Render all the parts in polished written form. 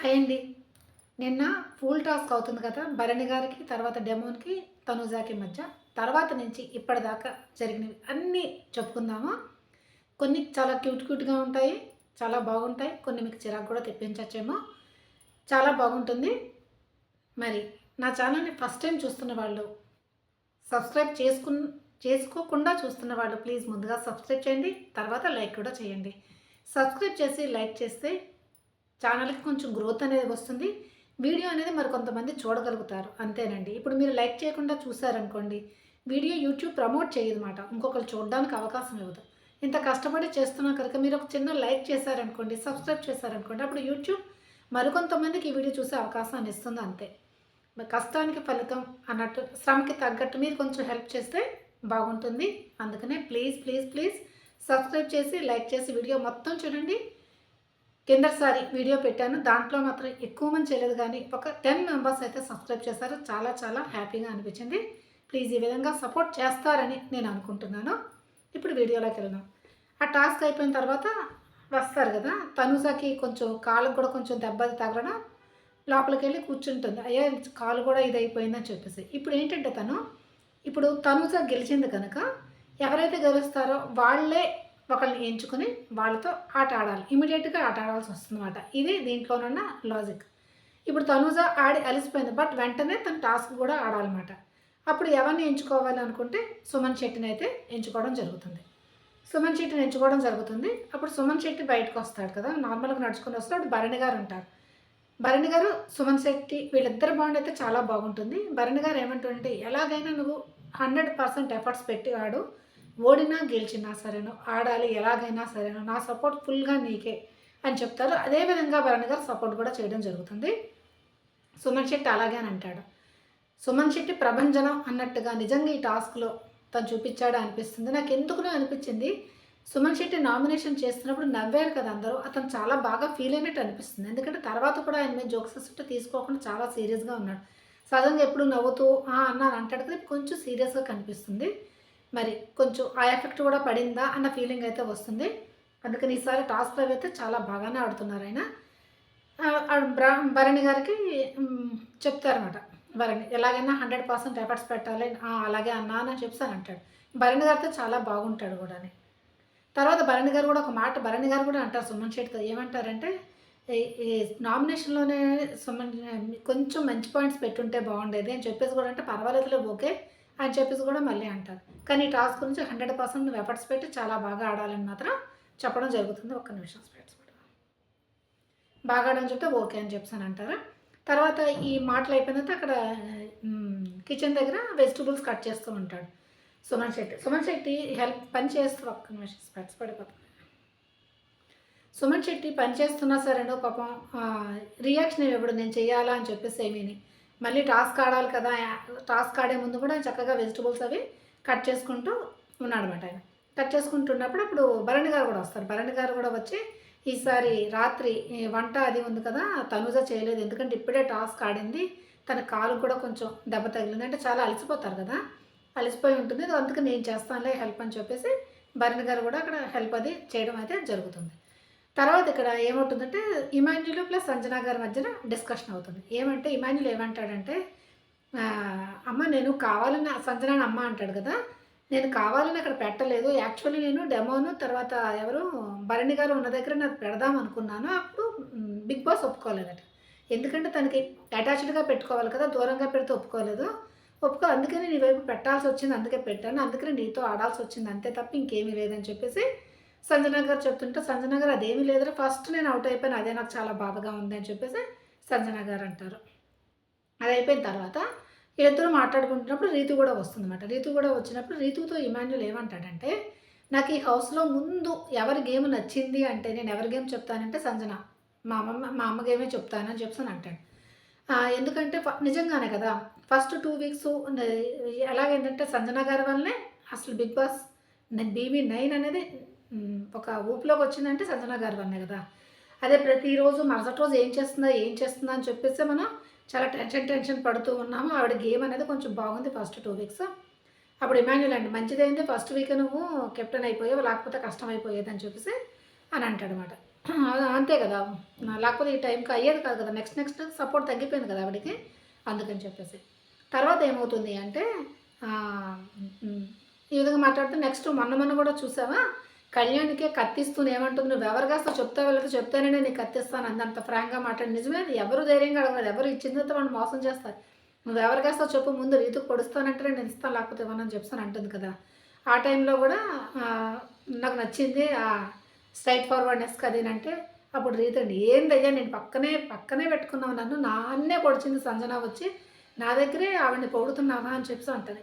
Hi అండి. నిన్న full task అవుతుంది కదా! భరణి గారికి, తర్వాత డెమోన్‌కి, తనూజాకి మధ్య. తర్వాత నుంచి ఇప్పటిదాకా జరిగినవి అన్నీ చెప్పుకుందాము. కొన్ని చాలా క్యూట్‌గా ఉంటాయి. చాలా బాగుంటాయి. కొన్ని మీకు చిరాకు కూడా తెప్పించచ్చేమో. చాలా బాగుంటుంది. మరి నా ఛానల్‌ని ఫస్ట్ టైమ్ చూస్తున్న వాళ్ళు, సబ్స్క్రైబ్ చేసుకోకుండా చూస్తున్న వాళ్ళు ప్లీజ్ ముందుగా సబ్స్క్రైబ్ చేయండి. తర్వాత లైక్ కూడా చేయండి. సబ్స్క్రైబ్ చేసి లైక్ చేస్తే ఛానల్‌కి కొంచెం గ్రోత్ అనేది వస్తుంది. వీడియో అనేది మరి కొంతమంది చూడగలుగుతారు. అంతేనండి. ఇప్పుడు మీరు లైక్ చేయకుండా చూసారనుకోండి, వీడియో యూట్యూబ్ ప్రమోట్ చేయదనమాట. ఇంకొకళ్ళు చూడడానికి అవకాశం ఇవ్వదు. ఇంత కష్టపడి చేస్తున్నా కనుక మీరు ఒక చిన్న లైక్ చేశారనుకోండి, సబ్స్క్రైబ్ చేశారనుకోండి, అప్పుడు యూట్యూబ్ మరికొంతమందికి ఈ వీడియో చూసే అవకాశాన్ని ఇస్తుంది అంతే. మరి కష్టానికి ఫలితం అన్నట్టు శ్రమకి తగ్గట్టు మీరు కొంచెం హెల్ప్ చేస్తే బాగుంటుంది. అందుకనే ప్లీజ్ సబ్స్క్రైబ్ చేసి, లైక్ చేసి వీడియో మొత్తం చూడండి. కిందసారి వీడియో పెట్టాను. దాంట్లో మాత్రం ఎక్కువ మంది చేయలేదు కానీ ఒక 10 మెంబర్స్ అయితే సబ్స్క్రైబ్ చేశారు. చాలా హ్యాపీగా అనిపించింది. ప్లీజ్ ఈ విధంగా సపోర్ట్ చేస్తారని నేను అనుకుంటున్నాను. ఇప్పుడు వీడియోలోకి వెళ్దాం. ఆ టాస్క్ అయిపోయిన తర్వాత వస్తారు కదా! తనూజాకి కొంచెం కాళ్ళకు కూడా కొంచెం దెబ్బ తగలడం లోపలికి వెళ్ళి కూర్చుంటుంది. అయ్యా కాలు కూడా ఇదైపోయిందని చెప్పేసి. ఇప్పుడు ఏంటంటే ఇప్పుడు తనూజ గెలిచింది కనుక ఎవరైతే గెలుస్తారో వాళ్ళే ఒకళ్ళని ఎంచుకొని వాళ్ళతో ఆట ఆడాలి. ఇమీడియట్‌గా ఆట ఆడాల్సి వస్తుందన్నమాట. ఇది దీంట్లోనున్న లాజిక్. ఇప్పుడు తనూజ ఆడి అలసిపోయింది. బట్ వెంటనే తన టాస్క్ కూడా ఆడాలన్నమాట. అప్పుడు ఎవరిని ఎంచుకోవాలి అనుకుంటే సుమన్ శెట్టిని అయితే ఎంచుకోవడం జరుగుతుంది. సుమన్ శెట్టిని ఎంచుకోవడం జరుగుతుంది. అప్పుడు సుమన్ శెట్టి బయటకు వస్తాడు కదా! నార్మల్‌గా నడుచుకొని వస్తాడు. అప్పుడు భరణి గారు ఉంటారు. భరణి గారు, సుమన్ శెట్టి వీళ్ళిద్దరి బాండ్ అయితే చాలా బాగుంటుంది. భరణి గారు ఏమంటారంటే ఎలాగైనా నువ్వు 100% ఎఫర్ట్స్ పెట్టి ఆడు. ఓడినా గెలిచినా సరేను ఆడాలి ఎలాగైనా సరేను నా సపోర్ట్ ఫుల్గా నీకే అని చెప్తారు. అదేవిధంగా భరణి గారు సపోర్ట్ కూడా చేయడం జరుగుతుంది. సుమన్ శెట్టి అలాగే అని అంటాడు. సుమన్ శెట్టి ప్రభంజనం అన్నట్టుగా నిజంగా ఈ టాస్క్లో తను చూపించాడా అనిపిస్తుంది. నాకు ఎందుకునో అనిపించింది. సుమన్ శెట్టి నామినేషన్ చేస్తున్నప్పుడు నవ్వారు కదా అందరూ. అతను చాలా బాగా ఫీల్ అయినట్టు అనిపిస్తుంది. ఎందుకంటే తర్వాత కూడా ఆయన మీద జోక్స్ వస్తుంటే తీసుకోకుండా చాలా సీరియస్గా ఉన్నాడు. సహజంగా ఎప్పుడు నవ్వుతూ అన్నాను అంటాడు కదా, కొంచెం సీరియస్గా కనిపిస్తుంది. మరి కొంచెం ఆ ఎఫెక్ట్ కూడా పడిందా అన్న ఫీలింగ్ అయితే వస్తుంది. అందుకని ఈసారి టాస్క్లో అయితే చాలా బాగానే ఆడుతున్నారు ఆయన. భరణి గారికి చెప్తారనమాట. భరణి ఎలాగైనా 100% ఎఫర్ట్స్ పెట్టాలి. అలాగే అన్నా అని చెప్పేసి అంటాడు. భరణి గారితో చాలా బాగుంటాడు కూడా అని. తర్వాత భరణి గారు కూడా ఒక మాట భరణి గారు కూడా అంటారు సుమన్ శెట్టితో. ఏమంటారంటే ఈ నామినేషన్‌లోనే కొంచెం మంచి పాయింట్స్ పెట్టుంటే బాగుండేది అని చెప్పేసి కూడా అంటే పర్వాలేదులే ఓకే అని చెప్పేసి కూడా మళ్ళీ అంటారు. కానీ ఈ టాస్క్ గురించి 100% నువ్వు ఎఫర్ట్స్ పెట్టి చాలా బాగా ఆడాలని మాత్రం చెప్పడం జరుగుతుంది. ఒక్క నిమిషం స్పెట్స్ పెడదాం. బాగా ఆడని చెప్తే ఓకే అని చెప్పేసి అంటారు. తర్వాత ఈ మాటలు అయిపోయిన తర్వాత అక్కడ కిచెన్ దగ్గర వెజిటబుల్స్ కట్ చేస్తూ ఉంటాడు సుమన్ శెట్టి. సుమన్ శెట్టి పని చేస్తూ ఒక్క నిమిషం స్పెట్స్ పడిపోతుంది. సుమన్ శెట్టి పని చేస్తున్నా సరేనో పాపం రియాక్షన్ ఇవ్వడు నేను చేయాలా అని చెప్పేసి ఏమీని. మళ్ళీ టాస్క్ ఆడాలి కదా! టాస్క్ ఆడే ముందు కూడా చక్కగా వెజిటబుల్స్ అవి కట్ చేసుకుంటూ ఉన్నాడనమాట ఆయన. కట్ చేసుకుంటున్నప్పుడు అప్పుడు భరణి గారు కూడా వస్తారు. భరణి గారు కూడా వచ్చి ఈసారి రాత్రి వంట అది ఉంది కదా! తనూజ చేయలేదు. ఎందుకంటే ఇప్పుడే టాస్క్ ఆడింది. తన కాలుకి కూడా కొంచెం దెబ్బ తగిలింది. అంటే చాలా అలసిపోతారు కదా! అలసిపోయి ఉంటుంది. అందుకే నేను చేస్తానులే హెల్ప్ అని చెప్పేసి భరణి గారు కూడా అక్కడ హెల్ప్ అది చేయడం అయితే జరుగుతుంది. తర్వాత ఇక్కడ ఏమవుతుందంటే ఇమాన్యుల్ ప్లస్ సంజన గారి మధ్యన డిస్కషన్ అవుతుంది. ఏమంటే ఇమాన్యుల్ ఏమంటాడంటే అమ్మ నేను కావాలని సంజనాని అమ్మ అంటాడు కదా! నేను కావాలని అక్కడ పెట్టలేదు. యాక్చువల్లీ నేను డెమోను తర్వాత ఎవరు భరణి గారు ఉన్న దగ్గర నాకు పెడదాం అనుకున్నాను. అప్పుడు బిగ్ బాస్ ఒప్పుకోలేదట. ఎందుకంటే తనకి అటాచ్డ్‌గా పెట్టుకోవాలి కదా! దూరంగా పెడితే ఒప్పుకోలేదు. అందుకని నీ వైపు పెట్టాల్సి వచ్చింది. అందుకే పెట్టాను. అందుకని నీతో ఆడాల్సి వచ్చింది అంతే తప్ప ఇంకేమీ లేదని చెప్పేసి సంజన గారు చెప్తుంటే సంజన గారు అదేమీ లేదురా ఫస్ట్ నేను అవుట్ అయిపోయాను. అదే నాకు చాలా బాధగా ఉంది అని చెప్పేసి సంజన గారు అంటారు. అది అయిపోయిన తర్వాత వీళ్ళిద్దరూ మాట్లాడుకుంటున్నప్పుడు రీతు కూడా వస్తుందన్నమాట. రీతు కూడా వచ్చినప్పుడు రీతుతో ఇమాన్యుల్ ఏమంటాడంటే నాకు ఈ హౌస్‌లో ముందు ఎవరి గేమ్ నచ్చింది అంటే నేను ఎవరి గేమ్ చెప్తానంటే సంజన. మా అమ్మ గేమే చెప్తానని చెప్పేసి అంటాడు. ఎందుకంటే నిజంగానే కదా! ఫస్ట్ 2 వీక్స్ ఎలాగైందంటే సంజన గారి వల్లనే అసలు బిగ్ బాస్ BB9 అనేది ఒక ఊపులోకి వచ్చిందంటే సంజన గారి వల్లనే కదా! అదే ప్రతిరోజు మరుసటి రోజు ఏం చేస్తుందా అని చెప్పేసి మనం చాలా టెన్షన్ పడుతూ ఉన్నాము. ఆవిడ గేమ్ అనేది కొంచెం బాగుంది ఫస్ట్ 2 వీక్స్. అప్పుడు ఇమాన్యుల్ అండి మంచిదైంది ఫస్ట్ వీక్ నువ్వు కెప్టెన్ అయిపోయావు లేకపోతే కష్టం అయిపోయేది అని చెప్పేసి అని అంటాడనమాట. అంతే కదా! లేకపోతే ఈ టైంకి అయ్యేది కాదు కదా! నెక్స్ట్ నెక్స్ట్ సపోర్ట్ తగ్గిపోయింది కదా ఆవిడకి. అందుకని చెప్పేసి. తర్వాత ఏమవుతుంది అంటే ఆహ్, హ్మ్. ఈ విధంగా మాట్లాడితే నెక్స్ట్ మొన్న మొన్న కూడా చూసావా? కళ్యాణ్‌కే కత్తిస్తూనే ఏమంటుంది, "నువ్వెవరు కాస్త చెప్తావో లేదో చెప్తేనే నీకు కత్తిస్తాను" అంది. అంత ఫ్రాంక్‌గా మాట్లాడి నిజమే అది. ఎవరు ధైర్యంగా అడగరు. ఎవరు ఇచ్చిన తర్వాత వాళ్ళని మోసం చేస్తారు. "నువ్వెవరు కాస్తావో చెప్పు ముందు రీతుకి పొడుస్తానంటేనే నేను ఇస్తాను లేకపోతే ఇవ్వనని" చెప్పేసని అంటుంది కదా! ఆ టైంలో కూడా ఆహ్, నాకు నచ్చింది స్ట్రెయిట్ ఫార్వర్డ్‌నెస్‌కి అదేనంటే అప్పుడు రీతండి, "ఏందయ్యా నేను పక్కనే పెట్టుకున్నావు నన్ను. నన్నే పొడిచింది సంజన వచ్చి. నా దగ్గరే ఆవిడని పొగుడుతున్నావా" అని చెప్పేసి అంటది.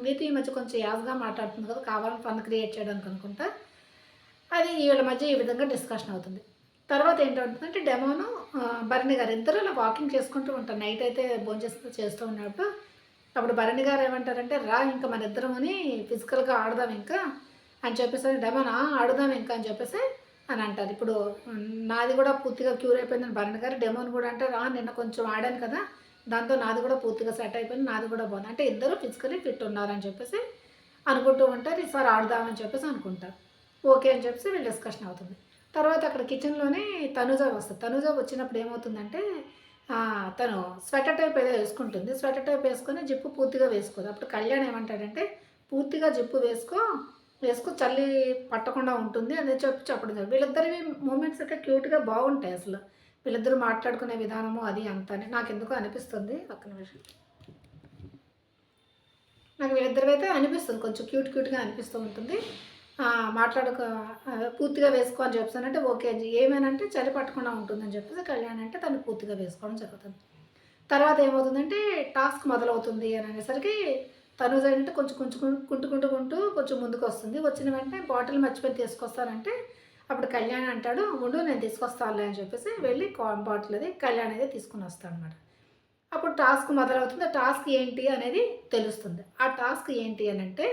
రీతు ఈ మధ్య కొంచెం యాస్‌గా మాట్లాడుతుంది కదా! కావాలని ఫన్ క్రియేట్ చేయడానికి అనుకుంటా. అది వీళ్ళ మధ్య ఈ విధంగా డిస్కషన్ అవుతుంది. తర్వాత ఏంటవుతుందంటే డెమోను భరణి గారు ఇద్దరు ఇలా వాకింగ్ చేసుకుంటూ ఉంటారు. నైట్ అయితే చేస్తూ ఉన్నప్పుడు అప్పుడు భరణి గారు ఏమంటారంటే, "రా ఇంక మనిద్దరమని ఫిజికల్‌గా ఆడదాం ఇంకా" అని చెప్పేసి డెమోన్ ఆడుదాం ఇంకా అని చెప్పేసి అని అంటారు. ఇప్పుడు నాది కూడా పూర్తిగా క్యూర్ అయిపోయిందని భరణి గారు, డెమోన్ కూడా అంటారు, నిన్న కొంచెం ఆడాను కదా! దాంతో నాది కూడా పూర్తిగా సెట్ అయిపోయింది. నాది కూడా బాగుంది. అంటే ఇద్దరు ఫిజికల్లీ ఫిట్ ఉన్నారని చెప్పేసి అనుకుంటూ ఉంటారు. ఈసారి ఆడదామని చెప్పేసి అనుకుంటారు. ఓకే అని చెప్పేసి వీళ్ళు డిస్కషన్ అవుతుంది. తర్వాత అక్కడ కిచెన్‌లోనే తనుజ వస్తది. తనుజ వచ్చినప్పుడు ఏమవుతుందంటే తను స్వెటర్ టైప్ ఏదో వేసుకుంటుంది. స్వెటర్ టైప్ వేసుకొని జిప్పు పూర్తిగా వేసుకోదు. అప్పుడు కళ్యాణ్ ఏమంటాడంటే, "పూర్తిగా జిప్పు వేసుకో చలి పట్టకుండా ఉంటుంది" అని చెప్పి చెప్పడం జరిగింది. వీళ్ళిద్దరివి మూమెంట్స్ అయితే క్యూట్‌గా బాగుంటాయి అసలు. వీళ్ళిద్దరూ మాట్లాడుకునే విధానము అది అంతాని నాకెందుకో అనిపిస్తుంది. ఒక్క నిమిషం. నాకు వీళ్ళిద్దరివైతే అనిపిస్తుంది. కొంచెం క్యూట్‌గా అనిపిస్తూ ఉంటుంది. మాట్లాడుకో పూర్తిగా వేసుకో అని చెప్పేసానంటే ఓకే అని ఏమనంటే చలి పట్టకుండా ఉంటుందని చెప్పేసి కళ్యాణ్ అంటే తను పూర్తిగా వేసుకోవడం జరుగుతుంది. తర్వాత ఏమవుతుందంటే టాస్క్ మొదలవుతుంది అని అనేసరికి తనూజ ఏంటంటే కొంచెం కొంచెం కుంటూ కొంచెం ముందుకొస్తుంది. వచ్చిన వెంటనే బాటిల్ మర్చిపోయి తీసుకొస్తానంటే అప్పుడు కళ్యాణ్ అంటాడు, "ఉండు నేను తీసుకొస్తానులే" అని చెప్పేసి వెళ్ళి బాటిల్ అది కళ్యాణ్ అయితే తీసుకొని వస్తాడనమాట. అప్పుడు టాస్క్ మొదలవుతుంది. ఆ టాస్క్ ఏంటి అనేది తెలుస్తుంది. ఆ టాస్క్ ఏంటి అనంటే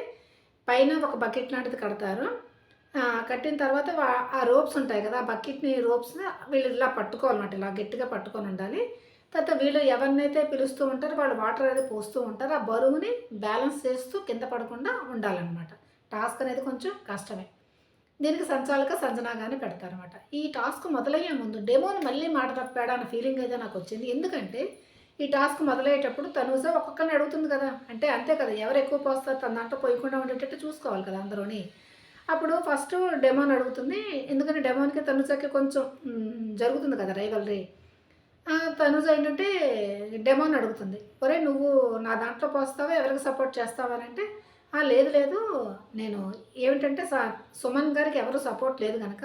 పైన ఒక బకెట్ లాంటిది కడతారు. కట్టిన తర్వాత ఆ రోప్స్ ఉంటాయి కదా! ఆ బకెట్‌ని రోప్స్‌ని వీళ్ళు ఇలా పట్టుకోవాలన్నమాట. ఇలా గట్టిగా పట్టుకొనుండాలి. తర్వాత వీళ్ళు ఎవరినైతే పిలుస్తూ ఉంటారో వాళ్ళు వాటర్ అనేది పోస్తూ ఉంటారు. ఆ బరువుని బ్యాలెన్స్ చేస్తూ కింద పడకుండా ఉండాలన్నమాట. టాస్క్ అనేది కొంచెం కష్టమే. దీనికి సంచాలక సంజన గారిని పెడతారనమాట. ఈ టాస్క్ మొదలయ్యే ముందు డెమోని మళ్ళీ మాట తప్పాడా అన్న ఫీలింగ్ అయితే నాకొచ్చింది. ఎందుకంటే ఈ టాస్క్ మొదలయ్యేటప్పుడు తనూజ ఒక్కొక్కరిని అడుగుతుంది కదా! అంటే అంతే కదా! ఎవరు ఎక్కువ పోస్తారు తన దాంట్లో పోయకుండా ఉండేటట్టు చూసుకోవాలి కదా అందరూని. అప్పుడు ఫస్ట్ డెమోని అడుగుతుంది. ఎందుకంటే డెమోన్‌కి, తనూజకి కొంచెం జరుగుతుంది కదా రైవల్రీ. తనూజ ఏంటంటే డెమోని అడుగుతుంది. "ఒరేయ్! నువ్వు నా దాంట్లో పోస్తావా? ఎవరికి సపోర్ట్ చేస్తావా?" అనంటే, లేదు లేదు. నేను ఏమిటంటే సుమన్ గారికి ఎవరు సపోర్ట్ లేదు గనక,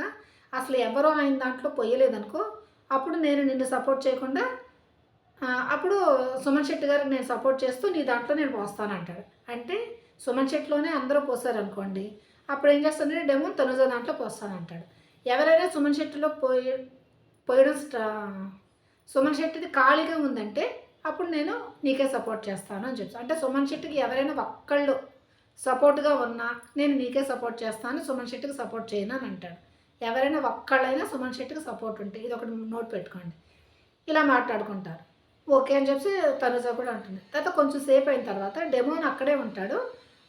అసలు ఎవరు ఆయన దాంట్లో పొయ్యలేదనుకో, అప్పుడు నేను నిన్ను సపోర్ట్ చేయకుండా అప్పుడు సుమన్ శెట్టి గారికి నేను సపోర్ట్ చేస్తూ నీ దాంట్లో నేను పోస్తానంటాడు. అంటే సుమన్ శెట్టిలోనే అందరూ పోసారనుకోండి, అప్పుడేం చేస్తానంటే డెమోన్ తనుజ దాంట్లో పోస్తానంటాడు. ఎవరైనా సుమన్ శెట్టిలో పోయడం సుమన్ శెట్టిది ఖాళీగా ఉందంటే, అప్పుడు నేను నీకే సపోర్ట్ చేస్తాను అని చెప్తాను. అంటే సుమన్ శెట్టికి ఎవరైనా ఒక్కళ్ళు సపోర్ట్‌గా ఉన్నా, నేను నీకే సపోర్ట్ చేస్తాను, సుమన్ శెట్టికి సపోర్ట్ చేయను అని అంటాడు. ఎవరైనా ఒక్కళ్ళైనా సుమన్ శెట్టికి సపోర్ట్ ఉంటే, ఇదొకటి నోట్ పెట్టుకోండి. ఇలా మాట్లాడుకుంటారు. ఓకే అని చెప్పి తనుజ కూడా అంటుంది. తర్వాత కొంచెం సేపు అయిన తర్వాత డెమోన్ అక్కడే ఉంటాడు.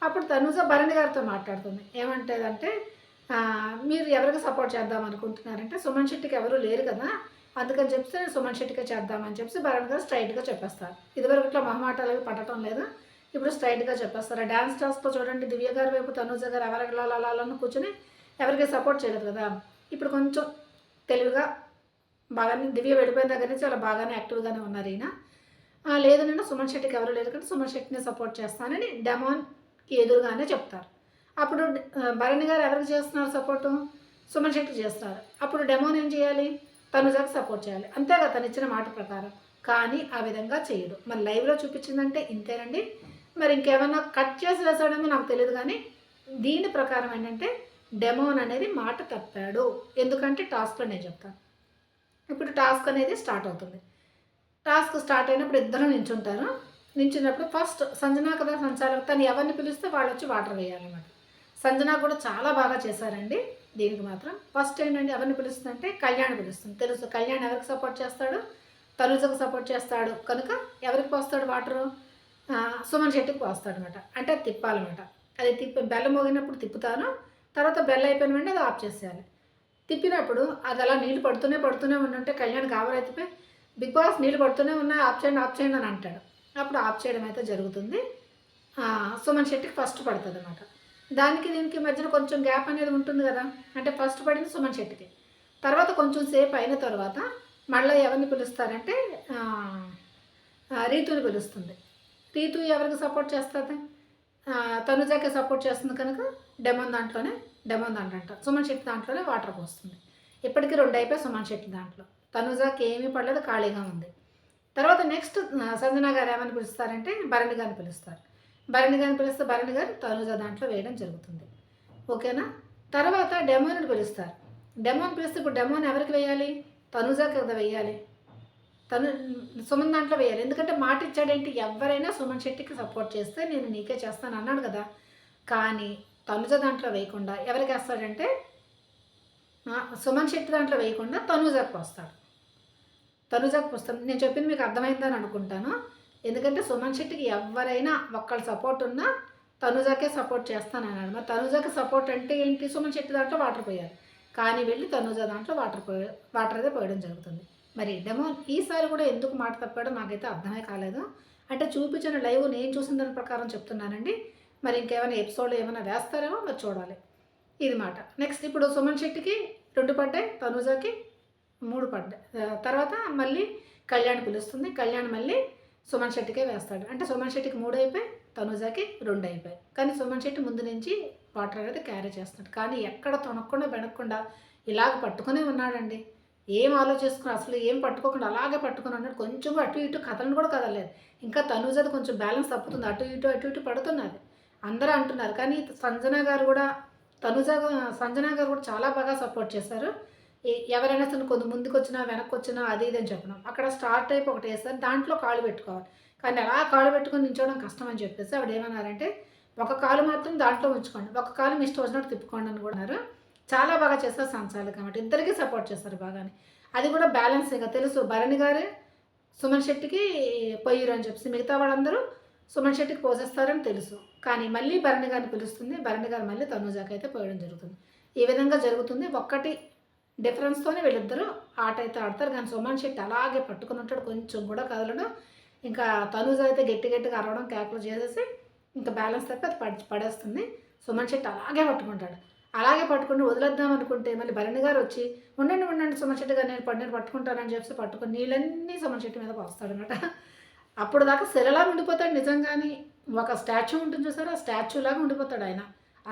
అప్పుడు తనుజ భరణి గారితో మాట్లాడుతుంది. ఏమంటదంటే, "మీరు ఎవరికి సపోర్ట్ చేద్దాం అనుకుంటున్నారంటే, సుమన్ శెట్టికి ఎవరు లేరు కదా! అందుకని చెప్పేసి నేను సుమన్ శెట్టికే చేద్దామని చెప్పేసి భరణి గారు స్ట్రెయిట్‌గా చెప్పేస్తారు. ఇదివరకు ఇట్లా మొహమాటాలు అవి పడటం లేదు. ఇప్పుడు స్ట్రెయిట్‌గా చెప్పేస్తారు. ఆ డాన్స్ క్లాస్‌లో చూడండి దివ్య గారి వైపు తనుజ గారు ఎవరికి లాలని కూర్చొని ఎవరికి సపోర్ట్ చేయలేదు కదా! ఇప్పుడు కొంచెం తెలివిగా బాగానే దివ్య వెళ్ళిపోయిన దగ్గర నుంచి చాలా బాగానే యాక్టివ్‌గానే ఉన్నారు ఈయన. లేదు నేను సుమన్ శెట్టికి ఎవరు లేరు కాబట్టి సుమన్ శెట్టిని సపోర్ట్ చేస్తానని డెమాన్‌కి ఎదురుగానే చెప్తారు. అప్పుడు భరణి గారు ఎవరికి చేస్తున్నారు సపోర్టు? సుమన్ శెట్టికి చేస్తారు. అప్పుడు డెమోన్ ఏం చేయాలి? తనుజకి సపోర్ట్ చేయాలి. అంతే కదా తనిచ్చిన మాట ప్రకారం. కానీ ఆ విధంగా చేయడు. మరి లైవ్‌లో చూపించిందంటే ఇంతేనండి. మరి ఇంకేమన్నా కట్ చేసి వేసాడేమో నాకు తెలీదు గానీ, దీని ప్రకారం ఏంటంటే డెమోన్ అనేది మాట తప్పాడు. ఎందుకంటే టాస్క్‌లో నేను చెప్తాను. ఇప్పుడు టాస్క్ అనేది స్టార్ట్ అవుతుంది. టాస్క్ స్టార్ట్ అయినప్పుడు ఇద్దరు నించుంటారు. నించున్నప్పుడు ఫస్ట్ సంజన కదా సంచాలక తను ఎవరిని పిలిస్తే వాళ్ళొచ్చి వాటర్ వేయాలన్నమాట. సంజన కూడా చాలా బాగా చేశారండి దీనికి మాత్రం. ఫస్ట్ ఏంటంటే ఎవరిని పిలుస్తుందంటే కళ్యాణ్ పిలుస్తుంది. తెలుసు కళ్యాణ్ ఎవరికి సపోర్ట్ చేస్తాడు? తనుజకు సపోర్ట్ చేస్తాడు కనుక ఎవరికి పోస్తాడు వాటరు? సుమన్ శెట్టికి పోస్తాడనమాట. అంటే అది తిప్పాలన్నమాట. అది బెల్ల మోగినప్పుడు తిప్పుతాను. తర్వాత బెల్ అయిపోయిన వెంటనే అది ఆఫ్ చేసేయాలి. తిప్పినప్పుడు అది అలా నీళ్ళు పడుతూనే పడుతూనే ఉండుంటే కళ్యాణ్ గాబరైపోయి బిగ్ బాస్ నీళ్ళు పడుతూనే ఉన్నాయి, ఆఫ్ చేయండి ఆఫ్ చేయండి అని అంటాడు. అప్పుడు ఆఫ్ చేయడం అయితే జరుగుతుంది. సుమన్ శెట్టికి ఫస్ట్ పడుతుందన్నమాట. దానికి దీనికి మధ్యన కొంచెం గ్యాప్ అనేది ఉంటుంది కదా. అంటే ఫస్ట్ పడింది సుమన్ శెట్టికి. తర్వాత కొంచెం సేపు అయిన తర్వాత మళ్ళీ ఎవరిని పిలుస్తారంటే రీతుని పిలుస్తుంది. రీతు ఎవరికి సపోర్ట్ చేస్తుంది? తనుజాకే సపోర్ట్ చేస్తుంది కనుక డెమోన్ దాంట్లో అంట సుమన్ శెట్టి దాంట్లోనే వాటర్ పోస్తుంది. ఇప్పటికీ 2 అయిపోయి సుమన్ శెట్టి దాంట్లో. తనుజాకి ఏమీ పడలేదు, ఖాళీగా ఉంది. తర్వాత నెక్స్ట్ సంజన గారు ఏమని పిలుస్తారంటే భరణి గారిని పిలుస్తారు. భరణి గారిని పిలిస్తే భరణి గారు తనుజ దాంట్లో వేయడం జరుగుతుంది. ఓకేనా. తర్వాత డెమోని పిలుస్తారు. డెమోని పిలిస్తే ఇప్పుడు డెమోని ఎవరికి వేయాలి? తనుజాకి కదా వేయాలి. సుమన్ దాంట్లో వేయాలి. ఎందుకంటే మాట ఇచ్చాడేంటి, ఎవరైనా సుమన్ శెట్టికి సపోర్ట్ చేస్తే నేను నీకే చేస్తాను అన్నాడు కదా. కానీ తనుజ దాంట్లో వేయకుండా ఎవరికి వేస్తాడంటే సుమన్ శెట్టి దాంట్లో వేయకుండా తనుజాకి వస్తాడు. నేను చెప్పింది మీకు అర్థమైందని అనుకుంటాను. ఎందుకంటే సుమన్ శెట్టికి ఎవరైనా ఒక్కళ్ళ సపోర్ట్ ఉన్నా తనుజాకే సపోర్ట్ చేస్తాను అన్నాడు. మరి తనుజాకి సపోర్ట్ అంటే ఏంటి? సుమన్ శెట్టి దాంట్లో వాటర్ పోయాలి. కానీ వెళ్ళి తనుజ దాంట్లో వాటర్ అయితే పోయడం జరుగుతుంది. మరి డెమోన్ ఈసారి కూడా ఎందుకు మాట తప్పాడో నాకైతే అర్థమే కాలేదు. అంటే చూపించిన లైవ్ నేను చూసిన దాని ప్రకారం చెప్తున్నానండి. మరి ఇంకేమైనా ఎపిసోడ్లు ఏమైనా వేస్తారేమో మరి చూడాలి. ఇది మాట. నెక్స్ట్ ఇప్పుడు సుమన్ శెట్టికి 2 పడ్డాయి, తనుజాకి 3 పడ్డాయి. తర్వాత మళ్ళీ కళ్యాణ్ పిలుస్తుంది. కళ్యాణ్ మళ్ళీ సుమన్ శెట్టికే వేస్తాడు. అంటే సుమన్ శెట్టికి 3 అయిపోయి, తనుజాకి 2 అయిపోయాయి. కానీ సుమన్ శెట్టి ముందు నుంచి వాటర్ అనేది క్యారీ చేస్తున్నాడు. కానీ ఎక్కడ తొనకుండా బెనక్కుండా ఇలాగ పట్టుకునే ఉన్నాడండి. ఏం ఆలోచిస్తున్నా అసలు ఏం పట్టుకోకుండా అలాగే పట్టుకుని ఉన్నాడు. కొంచెం అటు ఇటు కథలను కూడా కదలేదు. ఇంకా తనుజది కొంచెం బ్యాలెన్స్ తప్పుతుంది, అటు ఇటు పడుతున్నది అందరూ అంటున్నారు. కానీ సంజన గారు కూడా సంజన గారు కూడా చాలా బాగా సపోర్ట్ చేశారు. ఎవరైనా సరే కొంత ముందుకు వచ్చినా వెనక్కి వచ్చినా అది ఇది అని చెప్పడం. అక్కడ స్టార్ట్ టైప్ ఒకటి వేస్తారు, దాంట్లో కాళ్ళు పెట్టుకోవాలి. కానీ అలా కాళ్ళు పెట్టుకొని నించోవడం కష్టం అని చెప్పేసి ఆవిడ ఏమన్నారంటే ఒక కాలు మాత్రం దాంట్లో ఉంచుకోండి, ఒక కాలు మీ ఇష్టం వచ్చినట్టు తిప్పుకోండి అని కూడా అన్నారు. చాలా బాగా చేస్తారు సంచాలి కాబట్టి ఇద్దరికీ సపోర్ట్ చేస్తారు బాగానే. అది కూడా బ్యాలెన్స్గా తెలుసు. భరణి గారే సుమన్ శెట్టికి పొయ్యిరు అని చెప్పేసి మిగతా వాళ్ళందరూ సుమన్ శెట్టికి పోసేస్తారని తెలుసు. కానీ మళ్ళీ భరణి గారిని పిలుస్తుంది. భరణి గారు మళ్ళీ తనుజాకి అయితే పోయడం జరుగుతుంది. ఈ విధంగా జరుగుతుంది. ఒక్కటి డిఫరెన్స్తోనే వీళ్ళిద్దరూ ఆట అయితే ఆడతారు. కానీ సుమన్ శెట్టి అలాగే పట్టుకుని ఉంటాడు, కొంచెం కూడా కదలడం. ఇంకా తనుజ అయితే గట్టిగా అరవడం, కేకలు చేసేసి ఇంకా బ్యాలెన్స్ తప్పి అది పడేస్తుంది. సుమన్ శెట్టి అలాగే పట్టుకుంటాడు. అలాగే పట్టుకుని వదిలేద్దాం అనుకుంటే మళ్ళీ భరణి గారు వచ్చి ఉండండి సుమన్ శెట్టి గారు నేను పట్టుకుంటానని చెప్పి పట్టుకుని నీళ్ళన్నీ సుమన్ శెట్టి మీద పోస్తాడనమాట. అప్పుడు దాకా శిలలా ఉండిపోతాడు. నిజంగానే ఒక స్టాచ్యూ ఉంటుంది చూసారా, ఆ స్టాచ్యూలాగా ఉండిపోతాడు ఆయన.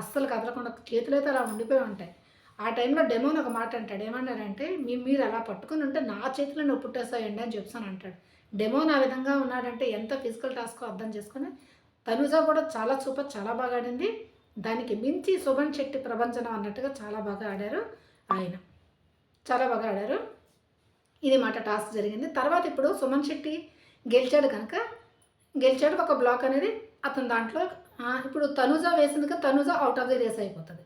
అస్సలు కదలకుండా చేతులు అయితే అలా ఉండిపోయి ఉంటాయి. ఆ టైంలో డెమోన్ ఒక మాట అంటాడు. ఏమన్నాడంటే మీరు అలా పట్టుకుని ఉంటే నా చేతిలో నువ్వు పుట్టేస్తాయండి అని చెప్తాను అంటాడు. డెమోన్ ఆ విధంగా ఉన్నాడంటే ఎంత ఫిజికల్ టాస్కో అర్థం చేసుకుని. తనుజ కూడా చాలా సూపర్, చాలా బాగా ఆడింది. దానికి మించి సుమన్ శెట్టి ప్రభంజనం అన్నట్టుగా చాలా బాగా ఆడారు ఆయన, చాలా బాగా ఆడారు. ఇది మాట టాస్క్ జరిగింది. తర్వాత ఇప్పుడు సుమన్ శెట్టి గెలిచాడు ఒక బ్లాక్ అనేది అతని దాంట్లో. ఇప్పుడు తనుజ వేసింది కదా, Tanuja out of the race అయిపోతుంది.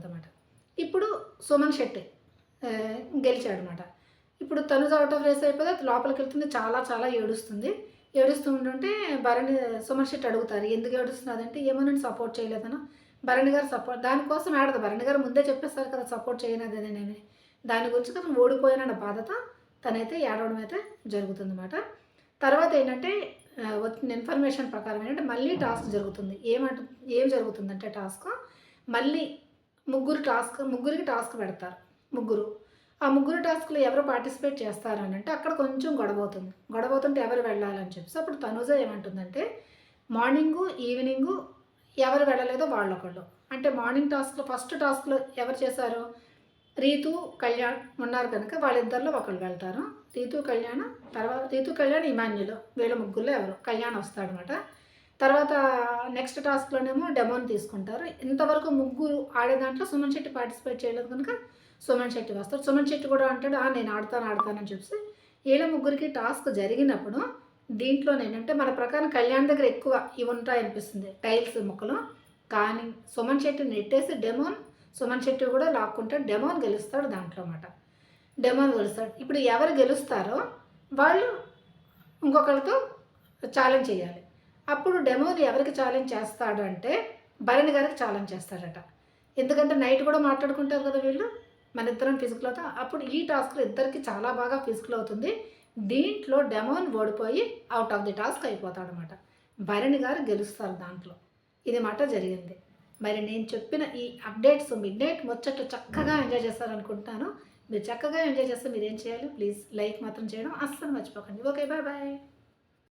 అన్నమాట. ఇప్పుడు సుమన్ శెట్టి గెలిచాడు అనమాట. ఇప్పుడు తనుజ అవుట్ ఆఫ్ రేస్ అయిపోతే లోపలికి వెళ్తుంది, చాలా ఏడుస్తూ ఉంటుంటే సుమన్ శెట్టి అడుగుతారు ఎందుకు ఏడుస్తున్నదంటే ఏమో నేను సపోర్ట్ చేయలేదను. భరణి గారు సపోర్ట్ దానికోసం ఆడదు. భరణి గారు ముందే చెప్పేస్తారు కదా సపోర్ట్ చేయనది నేను. దాని గురించి తను ఓడిపోయానన్న బాధతో తనైతే ఏడవడం అయితే జరుగుతుందన్నమాట. తర్వాత ఏంటంటే వచ్చిన ఇన్ఫర్మేషన్ ప్రకారం ఏంటంటే మళ్ళీ టాస్క్ జరుగుతుంది. ఏం జరుగుతుందంటే టాస్క్ మళ్ళీ ముగ్గురికి టాస్క్ పెడతారు. ఆ ముగ్గురు టాస్క్లో ఎవరు పార్టిసిపేట్ చేస్తారు అని అంటే అక్కడ కొంచెం గొడవవుతుంటే ఎవరు వెళ్ళాలని చెప్పి అప్పుడు తనుజ ఏమంటుందంటే మార్నింగు ఈవినింగు ఎవరు వెళ్ళలేదో వాళ్ళొకళ్ళు. అంటే మార్నింగ్ టాస్క్లో ఫస్ట్ టాస్క్లో ఎవరు చేశారు, రీతు కళ్యాణ్ ఉన్నారు కనుక వాళ్ళిద్దరిలో ఒకళ్ళు వెళ్తారు. రీతు కళ్యాణ్ ఇమాన్యులు వీళ్ళ ముగ్గురులో ఎవరు కళ్యాణ్ వస్తాడనమాట. తర్వాత నెక్స్ట్ టాస్క్లోనేమో డెమోని తీసుకుంటారు. ఇంతవరకు ముగ్గురు ఆడే దాంట్లో సుమన్ శెట్టి పార్టిసిపేట్ చేయలేదు కనుక సుమన్ శెట్టి వస్తాడు. సుమన్ శెట్టి కూడా అంటాడు నేను ఆడతానని చెప్పి. వీళ్ళ ముగ్గురికి టాస్క్ జరిగినప్పుడు దీంట్లో ఏంటంటే మన ప్రకారం కళ్యాణ్ దగ్గర ఎక్కువ ఇవి ఉంటాయి అనిపిస్తుంది టైల్స్ ముక్కలు. కానీ సుమన్ శెట్టి నెట్టేసి సుమన్ శెట్టి కూడా లాక్కుంటాడు. డెమోన్ గెలుస్తాడు దాంట్లో అన్నమాట. ఇప్పుడు ఎవరు గెలుస్తారో వాళ్ళు ఇంకొకరితో ఛాలెంజ్ చేయాలి. అప్పుడు డెమోన్ ఎవరికి ఛాలెంజ్ చేస్తాడు అంటే భరణి గారికి ఛాలెంజ్ చేస్తాడట. ఎందుకంటే నైట్ కూడా మాట్లాడుకుంటారు కదా వీళ్ళు మన ఇద్దరం ఫిజికల్ అవుతాం. అప్పుడు ఈ టాస్క్లో ఇద్దరికి చాలా బాగా ఫిజికల్ అవుతుంది. దీంట్లో డెమోన్ ఓడిపోయి అవుట్ ఆఫ్ ది టాస్క్ అయిపోతాడనమాట. భరణి గారు గెలుస్తారు దాంట్లో. ఇది మాట జరిగింది. మరి నేను చెప్పిన ఈ అప్డేట్స్ మిడ్ నైట్ ముచ్చట్లు చక్కగా ఎంజాయ్ చేస్తారనుకుంటున్నాను. మీరు చక్కగా ఎంజాయ్ చేస్తే మీరేం చేయాలి, ప్లీజ్ లైక్ మాత్రం చేయడం అస్సలు మర్చిపోకండి. Okay, bye bye.